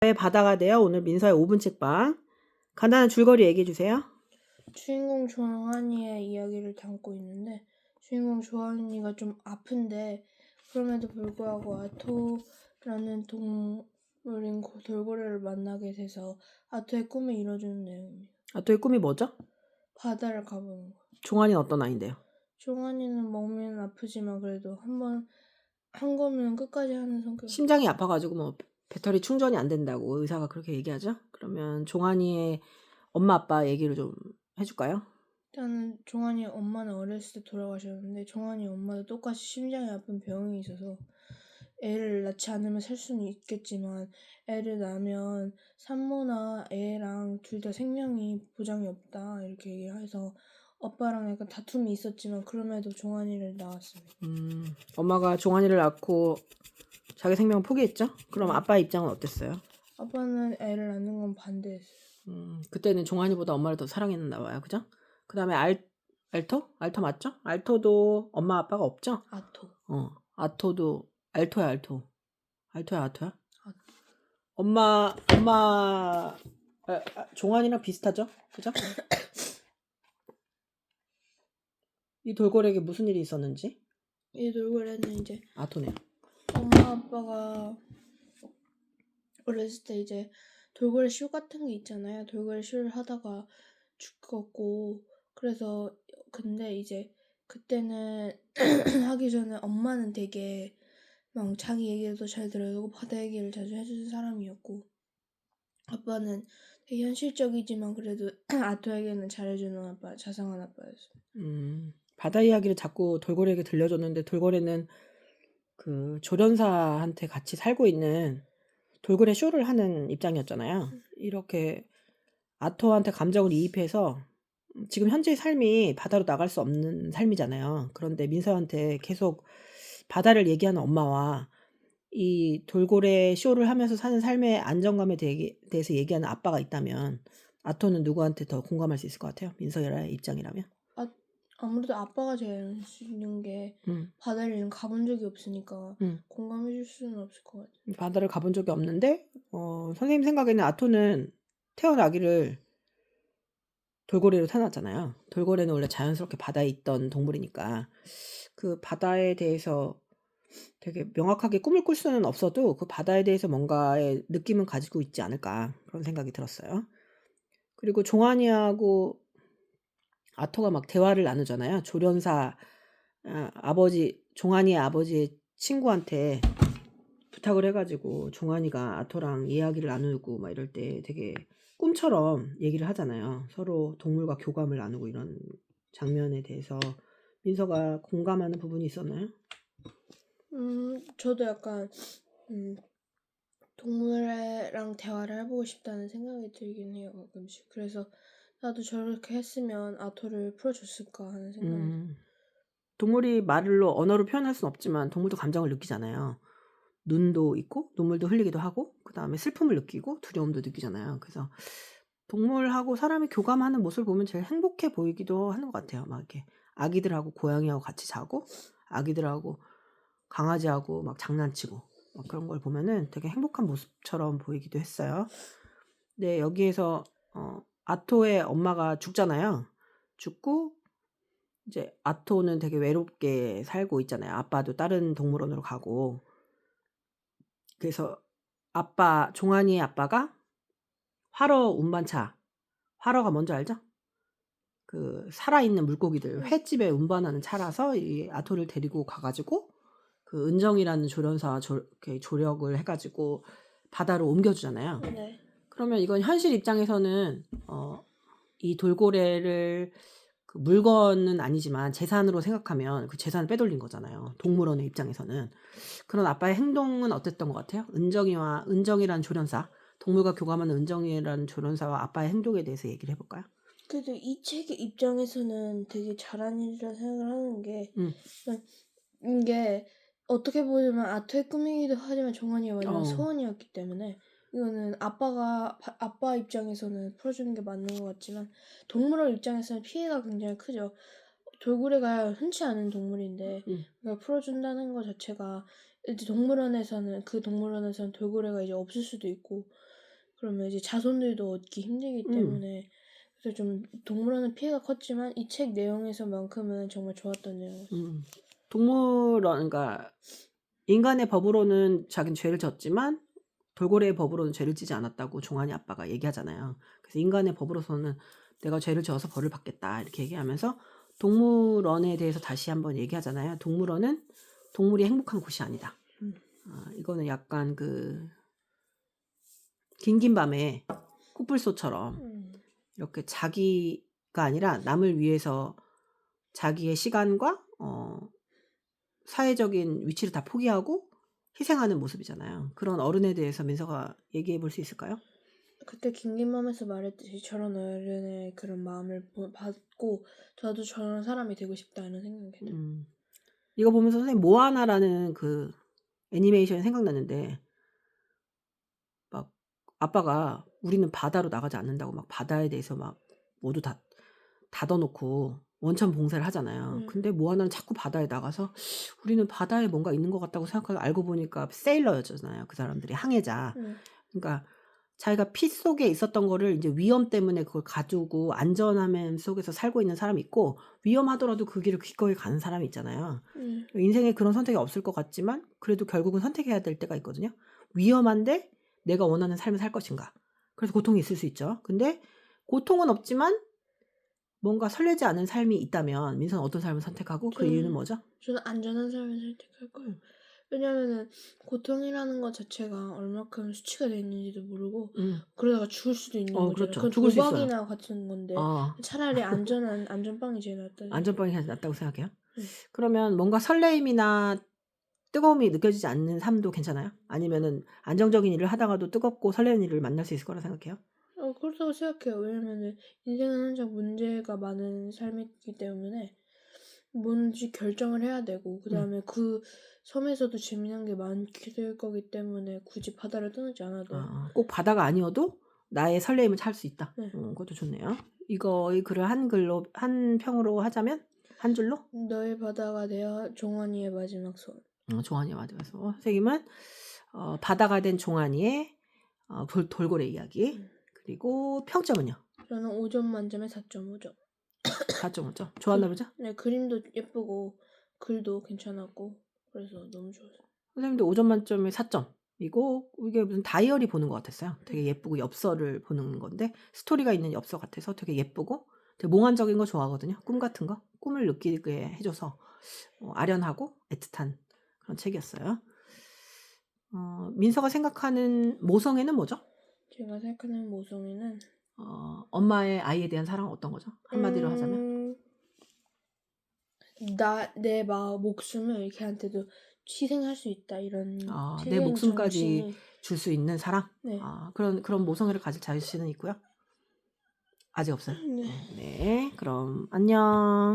바다가 돼요. 오늘 민서의 5분 책방. 간단한 줄거리 얘기해 주세요. 주인공 조한이의 이야기를 담고 있는데, 주인공 조한이가 좀 아픈데 그럼에도 불구하고 아토라는 동물인 돌고래를 만나게 돼서 아토의 꿈을 이뤄주는 내용입니다. 아토의 꿈이 뭐죠? 바다를 가보는 거. 종환이는 어떤 아이인데요? 조한이는 몸은 아프지만 그래도 한 거면 끝까지 하는 성격. 심장이 아파가지고 뭐 배터리 충전이 안 된다고 의사가 그렇게 얘기하죠? 그러면 종환이의 엄마 아빠 얘기를 좀 해줄까요? 일단은 종환이 엄마는 어렸을 때 돌아가셨는데, 종환이 엄마도 똑같이 심장이 아픈 병이 있어서 애를 낳지 않으면 살 수는 있겠지만 애를 낳으면 산모나 애랑 둘 다 생명이 보장이 없다 이렇게 얘기해서 아빠랑 약간 다툼이 있었지만 그럼에도 종환이를 낳았습니다. 엄마가 종환이를 낳고 자기 생명을 포기했죠? 그럼 아빠 입장은 어땠어요? 아빠는 애를 낳는 건 반대했어요. 그때는 종환이보다 엄마를 더 사랑했나 봐요. 그죠? 그 다음에 알토? 알토 맞죠? 알토도 엄마 아빠가 없죠? 아토. 아토도 알토야 알토. 알토야 아토야? 아토. 엄마 종환이랑 비슷하죠? 그죠? 이 돌고래에게 무슨 일이 있었는지? 이 돌고래는 이제 아토네요. 엄마 아빠가 어렸을 때 이제 돌고래 쇼 같은 게 있잖아요. 돌고래 쇼를 하다가 죽었고, 그래서 근데 이제 그때는 하기 전에 엄마는 되게 막 자기 얘기도 잘 들어주고 바다 얘기를 자주 해주는 사람이었고, 아빠는 되게 현실적이지만 그래도 아토에게는 잘해주는 아빠, 자상한 아빠였어요. 바다 이야기를 자꾸 돌고래에게 들려줬는데 돌고래는 그 조련사한테 같이 살고 있는 돌고래 쇼를 하는 입장이었잖아요. 이렇게 아토한테 감정을 이입해서 지금 현재의 삶이 바다로 나갈 수 없는 삶이잖아요. 그런데 민서한테 계속 바다를 얘기하는 엄마와 이 돌고래 쇼를 하면서 사는 삶의 안정감에 대해서 얘기하는 아빠가 있다면 아토는 누구한테 더 공감할 수 있을 것 같아요? 민서의 입장이라면? 아무래도 아빠가 제일 알 수 있는 게 바다를 가본 적이 없으니까 공감해줄 수는 없을 것 같아요. 바다를 가본 적이 없는데 선생님 생각에는 아토는 태어나기를 돌고래로 태어났잖아요. 돌고래는 원래 자연스럽게 바다에 있던 동물이니까 그 바다에 대해서 되게 명확하게 꿈을 꿀 수는 없어도 그 바다에 대해서 뭔가의 느낌은 가지고 있지 않을까 그런 생각이 들었어요. 그리고 종환이하고 아토가 막 대화를 나누잖아요. 조련사 아버지 종환이의 아버지의 친구한테 부탁을 해가지고 종환이가 아토랑 이야기를 나누고 막 이럴 때 되게 꿈처럼 얘기를 하잖아요. 서로 동물과 교감을 나누고 이런 장면에 대해서 민서가 공감하는 부분이 있었나요? 저도 약간 동물이랑 대화를 해보고 싶다는 생각이 들긴 해요, 가끔씩. 그래서 나도 저렇게 했으면 아토를 풀어줬을까 하는 생각이. 동물이 말로 언어로 표현할 수는 없지만 동물도 감정을 느끼잖아요. 눈도 있고 눈물도 흘리기도 하고 그다음에 슬픔을 느끼고 두려움도 느끼잖아요. 그래서 동물하고 사람이 교감하는 모습을 보면 제일 행복해 보이기도 하는 것 같아요. 막 이렇게 아기들하고 고양이하고 같이 자고 아기들하고 강아지하고 막 장난치고 막 그런 걸 보면은 되게 행복한 모습처럼 보이기도 했어요. 네, 여기에서 아토의 엄마가 죽잖아요. 죽고 이제 아토는 되게 외롭게 살고 있잖아요. 아빠도 다른 동물원으로 가고. 그래서 종환이의 아빠가 활어 운반차. 활어가 뭔지 알죠? 그 살아있는 물고기들 횟집에 운반하는 차라서 이 아토를 데리고 가가지고 그 은정이라는 조련사와 이렇게 조력을 해가지고 바다로 옮겨주잖아요. 네. 그러면 이건 현실 입장에서는 이 돌고래를 그 물건은 아니지만 재산으로 생각하면 그 재산을 빼돌린 거잖아요. 동물원의 입장에서는. 그런 아빠의 행동은 어땠던 것 같아요? 은정이라는 조련사, 동물과 교감하는 은정이라는 조련사와 아빠의 행동에 대해서 얘기를 해볼까요? 그래도 이 책의 입장에서는 되게 잘한 일이라 생각을 하는 게, 이게 어떻게 보면 아토의 꿈이기도 하지만 종환이의 마지막 소원이었기 때문에 이거는 아빠 입장에서는 풀어주는 게 맞는 것 같지만 동물원 입장에서는 피해가 굉장히 크죠. 돌고래가 흔치 않은 동물인데 그걸 풀어준다는 것 자체가 이제 동물원에서는 돌고래가 이제 없을 수도 있고 그러면 이제 자손들도 얻기 힘들기 때문에 그래서 좀 동물원은 피해가 컸지만 이 책 내용에서만큼은 정말 좋았던 내용이었어요. 동물원 그러니까 인간의 법으로는 자기는 죄를 졌지만 돌고래의 법으로는 죄를 지지 않았다고 종환이 아빠가 얘기하잖아요. 그래서 인간의 법으로서는 내가 죄를 지어서 벌을 받겠다 이렇게 얘기하면서 동물원에 대해서 다시 한번 얘기하잖아요. 동물원은 동물이 행복한 곳이 아니다. 이거는 약간 그 긴긴 밤에 코뿔소처럼 이렇게 자기가 아니라 남을 위해서 자기의 시간과 사회적인 위치를 다 포기하고 희생하는 모습이잖아요. 그런 어른에 대해서 민서가 얘기해 볼 수 있을까요? 그때 긴긴맘에서 말했듯이 저런 어른의 그런 마음을 받고 저도 저런 사람이 되고 싶다 이런 생각이 들어요. 이거 보면서 선생님 모아나라는 그 애니메이션이 생각났는데 막 아빠가 우리는 바다로 나가지 않는다고 막 바다에 대해서 막 모두 다 닫아놓고 원천 봉쇄를 하잖아요. 근데 모아나는 자꾸 바다에 나가서 우리는 바다에 뭔가 있는 것 같다고 생각하고 알고 보니까 세일러였잖아요. 그 사람들이 항해자. 그러니까 자기가 피 속에 있었던 거를 이제 위험 때문에 그걸 가두고 안전함 속에서 살고 있는 사람이 있고 위험하더라도 그 길을 기꺼이 가는 사람이 있잖아요. 인생에 그런 선택이 없을 것 같지만 그래도 결국은 선택해야 될 때가 있거든요. 위험한데 내가 원하는 삶을 살 것인가. 그래서 고통이 있을 수 있죠. 근데 고통은 없지만 뭔가 설레지 않은 삶이 있다면 민서는 어떤 삶을 선택하고 그 이유는 뭐죠? 저는 안전한 삶을 선택할 거예요. 왜냐면은 고통이라는 것 자체가 얼마큼 수치가 돼 있는지도 모르고 그러다가 죽을 수도 있는 거잖아요. 그렇죠. 그건 죽을 수 있어요. 도박이나 같은 건데 차라리 안전빵이 제일 낫다. 안전빵이 낫다고 생각해요? 네. 그러면 뭔가 설레임이나 뜨거움이 느껴지지 않는 삶도 괜찮아요? 아니면은 안정적인 일을 하다가도 뜨겁고 설레는 일을 만날 수 있을 거라 생각해요? 그렇다고 생각해요. 왜냐면은 인생은 항상 문제가 많은 삶이기 때문에 뭔지 결정을 해야 되고 그다음에 그 섬에서도 재미난 게 많게 될 거기 때문에 굳이 바다를 떠나지 않아도 꼭 바다가 아니어도 나의 설레임을 찾을 수 있다. 네. 그것도 좋네요. 이 글을 한 평으로 하자면 한 줄로? 너의 바다가 되어 종환이의 마지막 소원. 종환이의 마지막 소원. 선생님은 바다가 된 종환이의 돌고래 이야기. 그리고 평점은요? 저는 5점 만점에 4.5점. 4.5점. 좋았나 보죠? 네, 그림도 예쁘고 글도 괜찮았고 그래서 너무 좋았어요. 선생님도 5점 만점에 4점이고 이게 무슨 다이어리 보는 것 같았어요. 되게 예쁘고 엽서를 보는 건데 스토리가 있는 엽서 같아서 되게 예쁘고 되게 몽환적인 거 좋아하거든요. 꿈 같은 거. 꿈을 느끼게 해줘서 아련하고 애틋한 그런 책이었어요. 민서가 생각하는 모성애는 뭐죠? 제가 생각하는 모성애는 엄마의 아이에 대한 사랑은 어떤 거죠? 한마디로 하자면? 내 목숨을 걔한테도 희생할 수 있다 이런 내 희생 목숨까지 정신이 줄 수 있는 사랑? 네. 그런 모성애를 가질 자신은 있고요? 아직 없어요? 네. 네, 그럼 안녕.